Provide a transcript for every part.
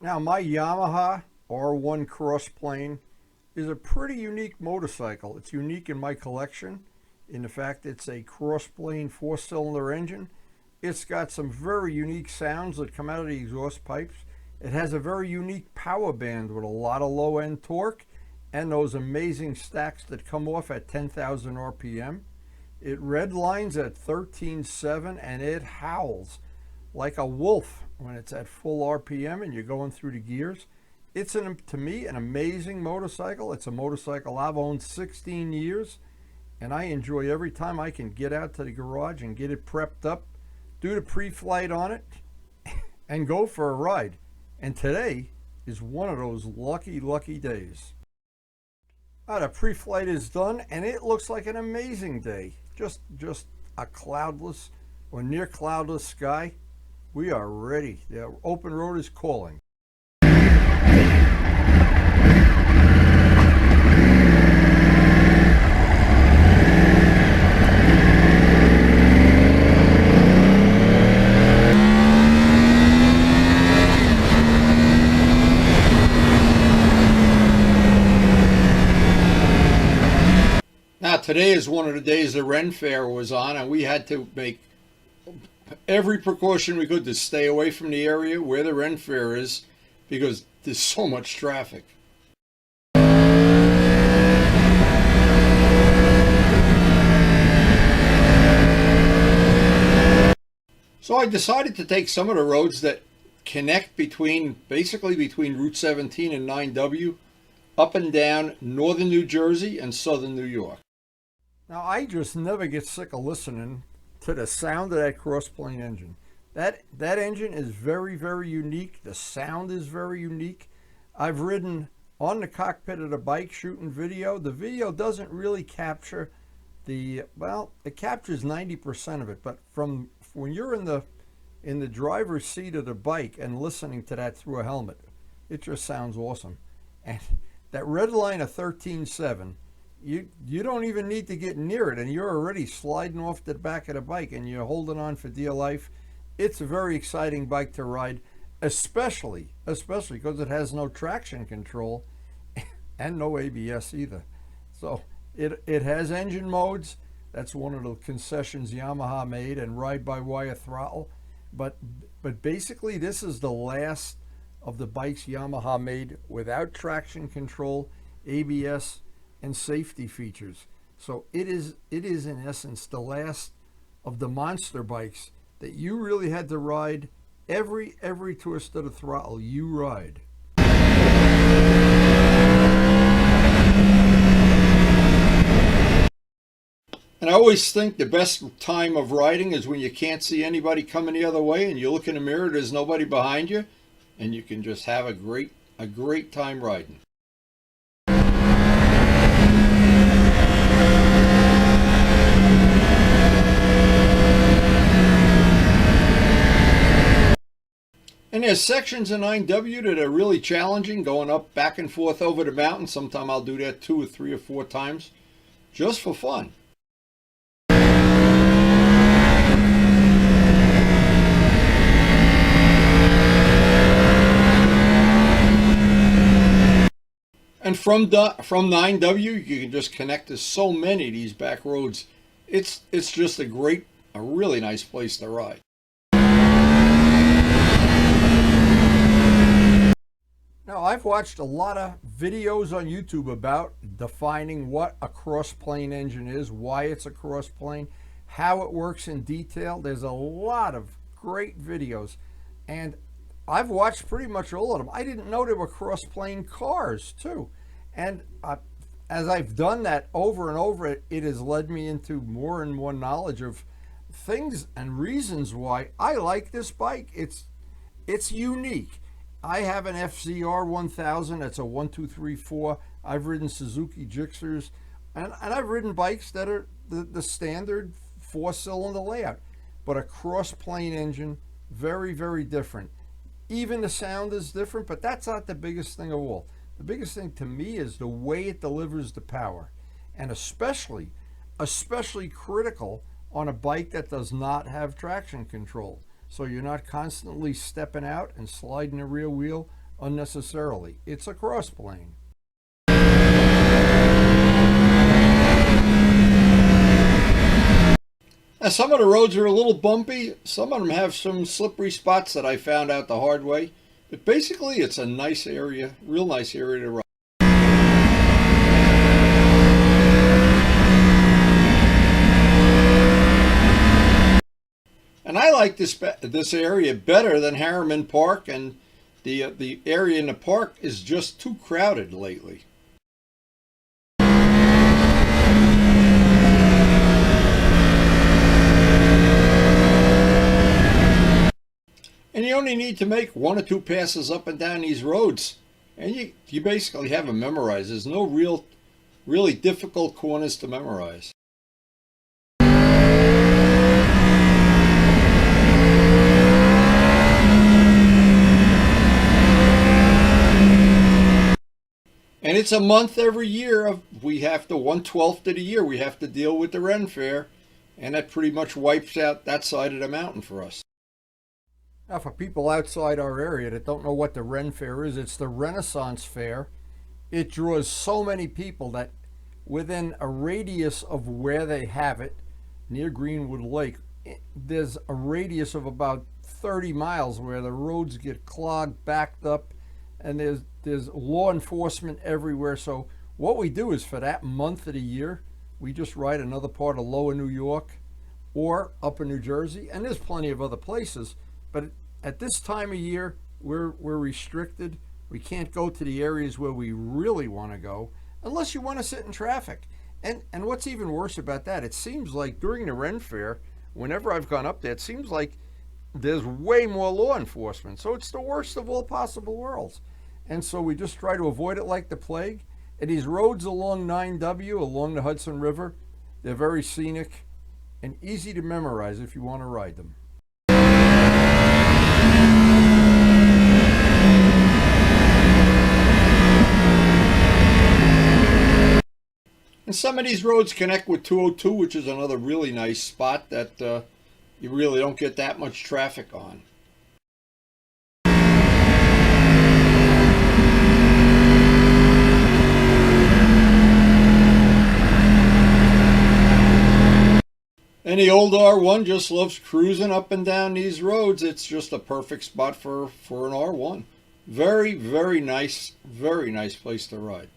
Now, my Yamaha R1 crossplane is a pretty unique motorcycle. It's unique in my collection in the fact it's a crossplane four-cylinder engine. It's got some very unique sounds that come out of the exhaust pipes. It has a very unique power band with a lot of low-end torque and those amazing stacks that come off at 10,000 RPM. It redlines at 13.7 and it howls like a wolf when it's at full RPM and you're going through the gears. It's, to me, an amazing motorcycle. It's a motorcycle I've owned 16 years, and I enjoy every time I can get out to the garage and get it prepped up, do the pre-flight on it, and go for a ride. And today is one of those lucky, lucky days. The pre-flight is done, and it looks like an amazing day. Just a cloudless or near cloudless sky. We are ready. The open road is calling. Now, today is one of the days the Ren Fair was on, and we had to make every precaution we could to stay away from the area where the Ren Fair is because there's so much traffic. So I decided to take some of the roads that connect basically between Route 17 and 9W up and down northern New Jersey and southern New York. Now, I just never get sick of listening to the sound of that crossplane engine. That engine is very, very unique. The sound is very unique. I've ridden on the cockpit of the bike shooting video. The video doesn't really capture it captures 90% of it, but from when you're in the driver's seat of the bike and listening to that through a helmet, it just sounds awesome. And that red line of 13.7, you don't even need to get near it, and you're already sliding off the back of the bike, and you're holding on for dear life. It's a very exciting bike to ride, especially because it has no traction control and no ABS either. So it has engine modes. That's one of the concessions Yamaha made, and ride-by-wire throttle. But basically, this is the last of the bikes Yamaha made without traction control, ABS, and safety features. So it is in essence the last of the monster bikes that you really had to ride every twist of the throttle you ride. And I always think the best time of riding is when you can't see anybody coming the other way and you look in the mirror, there's nobody behind you, and you can just have a great time riding. And there's sections of 9W that are really challenging, going up back and forth over the mountain. Sometime I'll do that 2 or 3 or 4 times just for fun. And from 9W, you can just connect to so many of these back roads. It's just a really nice place to ride. Now, I've watched a lot of videos on YouTube about defining what a crossplane engine is, why it's a crossplane, how it works in detail. There's a lot of great videos, and I've watched pretty much all of them. I didn't know there were crossplane cars too. And as I've done that over and over, it has led me into more and more knowledge of things and reasons why I like this bike. It's unique. I have an FZR 1000. That's a 1234. I've ridden Suzuki Gixxers, and I've ridden bikes that are the standard 4-cylinder layout. But a crossplane engine, very, very different. Even the sound is different, but that's not the biggest thing of all. The biggest thing to me is the way it delivers the power, and especially critical on a bike that does not have traction control. So you're not constantly stepping out and sliding the rear wheel unnecessarily. It's a crossplane. Now, some of the roads are a little bumpy. Some of them have some slippery spots that I found out the hard way. But basically, it's a nice area, real nice area to ride. And I like this area better than Harriman Park, and the area in the park is just too crowded lately. And you only need to make 1 or 2 passes up and down these roads, and you basically have them memorized. There's no really difficult corners to memorize. And it's a month every year. We have to 1/12 of the year we have to deal with the Ren Fair, and that pretty much wipes out that side of the mountain for us. Now, for people outside our area that don't know what the Ren Fair is, it's the Renaissance Fair. It draws so many people that within a radius of where they have it, near Greenwood Lake, there's a radius of about 30 miles where the roads get clogged, backed up, and there's law enforcement everywhere. So what we do is, for that month of the year, we just ride another part of lower New York or upper New Jersey, and there's plenty of other places. But at this time of year, we're restricted. We can't go to the areas where we really want to go unless you want to sit in traffic. And what's even worse about that, it seems like during the Ren Fair, whenever I've gone up there, it seems like there's way more law enforcement. So it's the worst of all possible worlds. And so we just try to avoid it like the plague. And these roads along 9W, along the Hudson River, they're very scenic and easy to memorize if you want to ride them. And some of these roads connect with 202, which is another really nice spot that you really don't get that much traffic on. And the old R1 just loves cruising up and down these roads. It's just a perfect spot for an R1. Very, very nice place to ride.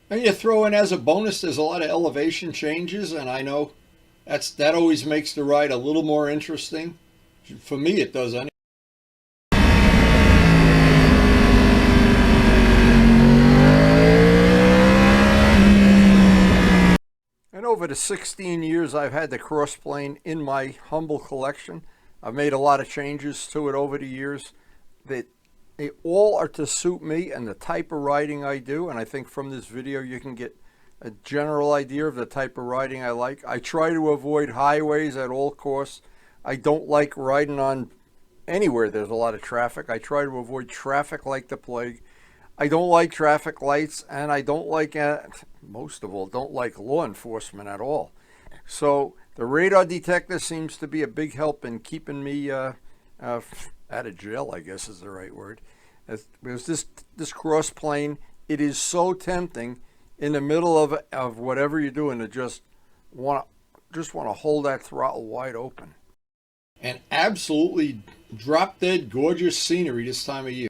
And you throw in as a bonus, there's a lot of elevation changes, and I know that always makes the ride a little more interesting. For me, it does anyway. And over the 16 years I've had the crossplane in my humble collection, I've made a lot of changes to it over the years. They all are to suit me and the type of riding I do, and I think from this video you can get a general idea of the type of riding I like. I try to avoid highways at all costs. I don't like riding on anywhere there's a lot of traffic. I try to avoid traffic like the plague. I don't like traffic lights, and I don't like, most of all, don't like law enforcement at all. So the radar detector seems to be a big help in keeping me out of jail, I guess is the right word. Because this crossplane, it is so tempting in the middle of whatever you're doing to just want to hold that throttle wide open. And absolutely drop dead gorgeous scenery this time of year.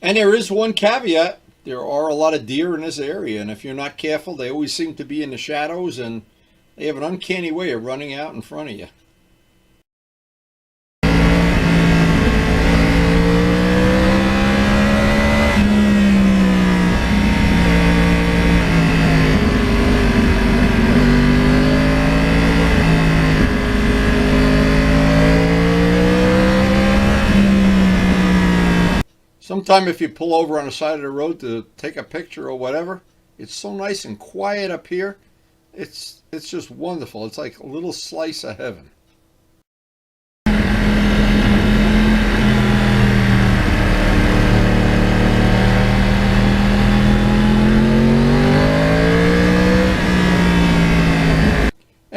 And there is one caveat. There are a lot of deer in this area, and if you're not careful, they always seem to be in the shadows, and they have an uncanny way of running out in front of you. Sometime if you pull over on the side of the road to take a picture or whatever, it's so nice and quiet up here. It's just wonderful. It's like a little slice of heaven.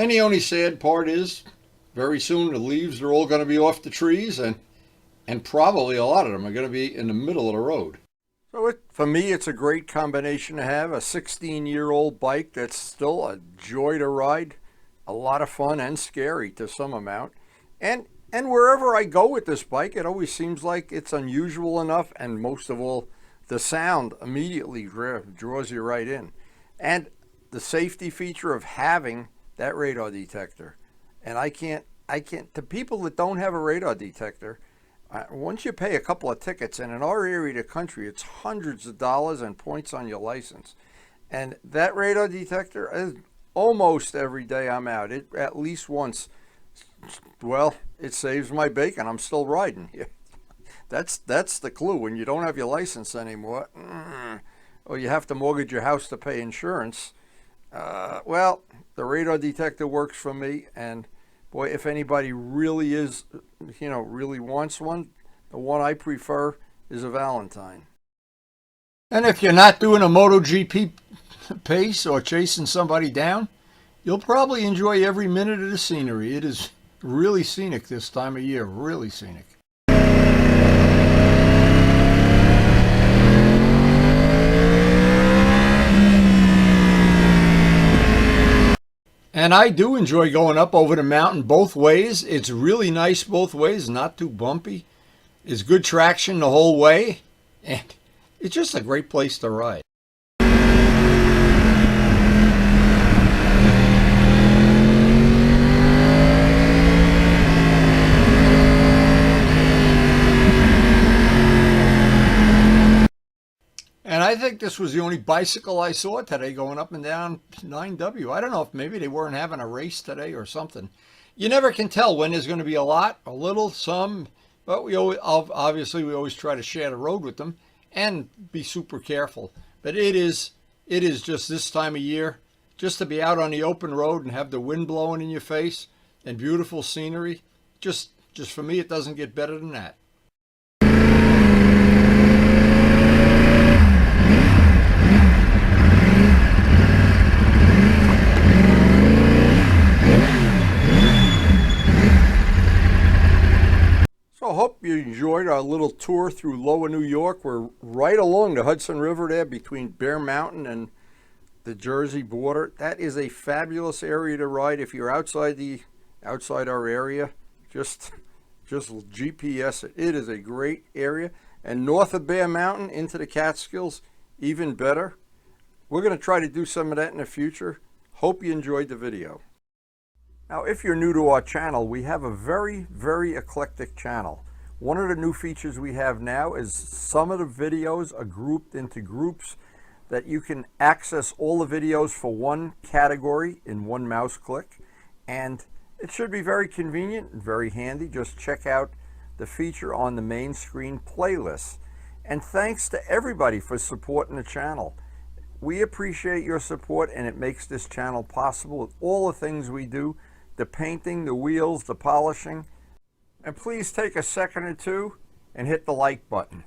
And the only sad part is, very soon the leaves are all going to be off the trees, and probably a lot of them are going to be in the middle of the road. So for me, it's a great combination to have a 16-year-old bike that's still a joy to ride, a lot of fun and scary to some amount. And wherever I go with this bike, it always seems like it's unusual enough, and most of all, the sound immediately draws you right in. And the safety feature of having that radar detector. And I can't, to people that don't have a radar detector, once you pay a couple of tickets, and in our area of the country, it's hundreds of dollars and points on your license. And that radar detector, is almost every day I'm out, it at least once, well, it saves my bacon. I'm still riding. That's the clue. When you don't have your license anymore, or you have to mortgage your house to pay insurance, well, the radar detector works for me. And boy, if anybody really is, really wants one, the one I prefer is a Valentine. And if you're not doing a MotoGP pace or chasing somebody down, you'll probably enjoy every minute of the scenery. It is really scenic this time of year, really scenic. And I do enjoy going up over the mountain both ways. It's really nice both ways, not too bumpy. It's good traction the whole way, and it's just a great place to ride. And I think this was the only bicycle I saw today going up and down 9W. I don't know if maybe they weren't having a race today or something. You never can tell when there's going to be a lot, a little, some, but we always try to share the road with them and be super careful. But it is just this time of year, just to be out on the open road and have the wind blowing in your face and beautiful scenery. Just for me, it doesn't get better than that. I hope you enjoyed our little tour through Lower New York. We're right along the Hudson River there between Bear Mountain and the Jersey border. That is a fabulous area to ride. If you're outside our area, just GPS it. It is a great area. And north of Bear Mountain into the Catskills, even better. We're going to try to do some of that in the future. Hope you enjoyed the video. Now, if you're new to our channel, we have a very, very eclectic channel. One of the new features we have now is some of the videos are grouped into groups that you can access all the videos for one category in one mouse click. And it should be very convenient and very handy. Just check out the feature on the main screen playlist. And thanks to everybody for supporting the channel. We appreciate your support, and it makes this channel possible with all the things we do. The painting, the wheels, the polishing. And please take a second or two and hit the like button.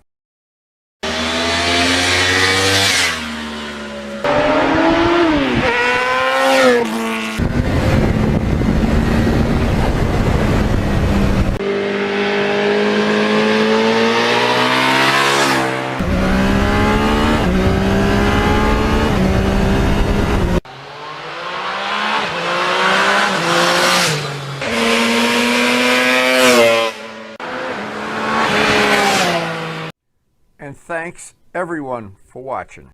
And thanks everyone for watching.